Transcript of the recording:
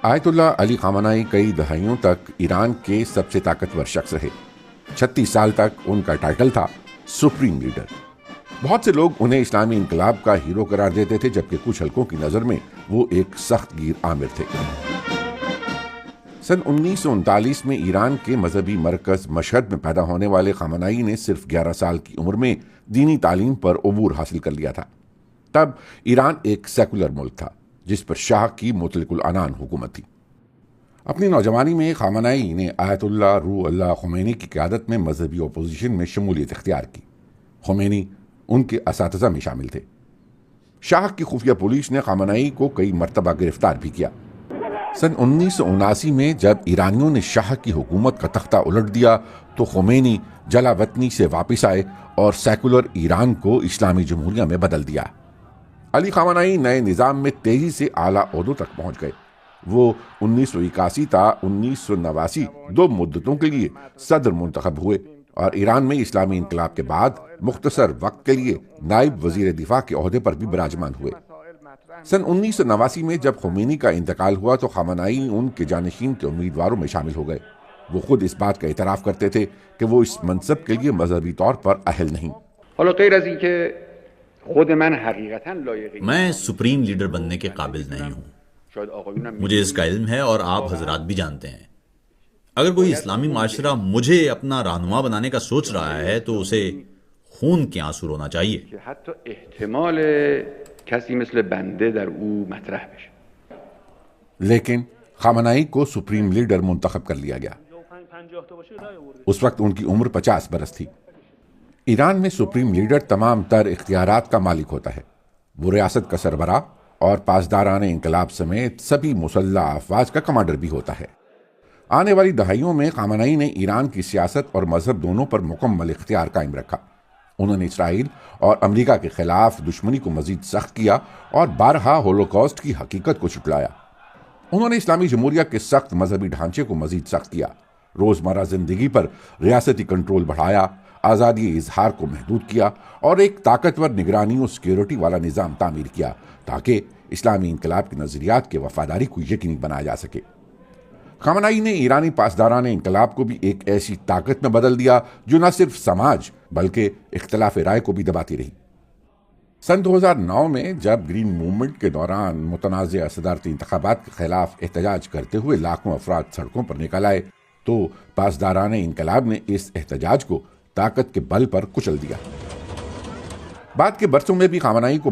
آیت اللہ علی خامنائی کئی دہائیوں تک ایران کے سب سے طاقتور شخص رہے۔ 36 سال تک ان کا ٹائٹل تھا سپریم لیڈر۔ بہت سے لوگ انہیں اسلامی انقلاب کا ہیرو قرار دیتے تھے، جبکہ کچھ حلقوں کی نظر میں وہ ایک سخت گیر آمر تھے۔ سن 1939 میں ایران کے مذہبی مرکز مشہد میں پیدا ہونے والے خامنائی نے صرف 11 سال کی عمر میں دینی تعلیم پر عبور حاصل کر لیا تھا۔ تب ایران ایک سیکولر ملک تھا جس پر شاہ کی مطلق العنان حکومت تھی۔ اپنی نوجوانی میں خامنائی نے آیت اللہ روح اللہ خمینی کی قیادت میں مذہبی اپوزیشن میں شمولیت اختیار کی۔ خمینی ان کے اساتذہ میں شامل تھے۔ شاہ کی خفیہ پولیس نے خامنائی کو کئی مرتبہ گرفتار بھی کیا۔ سن 1979 میں جب ایرانیوں نے شاہ کی حکومت کا تختہ الٹ دیا تو خمینی جلا وطنی سے واپس آئے اور سیکولر ایران کو اسلامی جمہوریہ میں بدل دیا۔ علی خامنائی نئے نظام میں تیزی سے اعلیٰ عہدوں تک پہنچ گئے۔ وہ 1981 تا 1989 دو مدتوں کے لیے صدر منتخب ہوئے اور ایران میں اسلامی انقلاب کے بعد مختصر وقت کے لیے نائب وزیر دفاع کے عہدے پر بھی براجمان ہوئے۔ سن 1989 میں جب خمینی کا انتقال ہوا تو خامنائی ان کے جانشین کے امیدواروں میں شامل ہو گئے۔ وہ خود اس بات کا اعتراف کرتے تھے کہ وہ اس منصب کے لیے مذہبی طور پر اہل نہیں۔ میں سپریم لیڈر بننے کے قابل نہیں ہوں، مجھے اس کا علم ہے اور آپ حضرات بھی جانتے ہیں۔ اگر کوئی اسلامی معاشرہ مجھے اپنا رہنما بنانے کا سوچ رہا ہے تو اسے خون کے آنسو رونا چاہیے۔ لیکن خامنائی کو سپریم لیڈر منتخب کر لیا گیا۔ اس وقت ان کی عمر 50 برس تھی۔ ایران میں سپریم لیڈر تمام تر اختیارات کا مالک ہوتا ہے۔ وہ ریاست کا سربراہ اور پاسداران انقلاب سمیت سبھی مسلح افواج کا کمانڈر بھی ہوتا ہے۔ آنے والی دہائیوں میں خامنائی نے ایران کی سیاست اور مذہب دونوں پر مکمل اختیار قائم رکھا۔ انہوں نے اسرائیل اور امریکہ کے خلاف دشمنی کو مزید سخت کیا اور بارہا ہولوکاسٹ کی حقیقت کو چھٹلایا۔ انہوں نے اسلامی جمہوریہ کے سخت مذہبی ڈھانچے کو مزید سخت کیا، روزمرہ زندگی پر ریاستی کنٹرول بڑھایا، آزادی اظہار کو محدود کیا اور ایک طاقتور نگرانی اور سیکیورٹی والا نظام تعمیر کیا تاکہ اسلامی انقلاب کے نظریات کی وفاداری کو یقینی بنایا جا سکے۔ خامنائی نے ایرانی پاسداران انقلاب کو بھی ایک ایسی طاقت میں بدل دیا جو نہ صرف سماج بلکہ اختلاف رائے کو بھی دباتی رہی۔ سن 2009 میں جب گرین موومنٹ کے دوران متنازع صدارتی انتخابات کے خلاف احتجاج کرتے ہوئے لاکھوں افراد سڑکوں پر نکل آئے تو پاسداران انقلاب نے اس احتجاج کو طاقت کے بل پر کچل دیا۔ بعد کے برسوں میں بھی خامنائی کو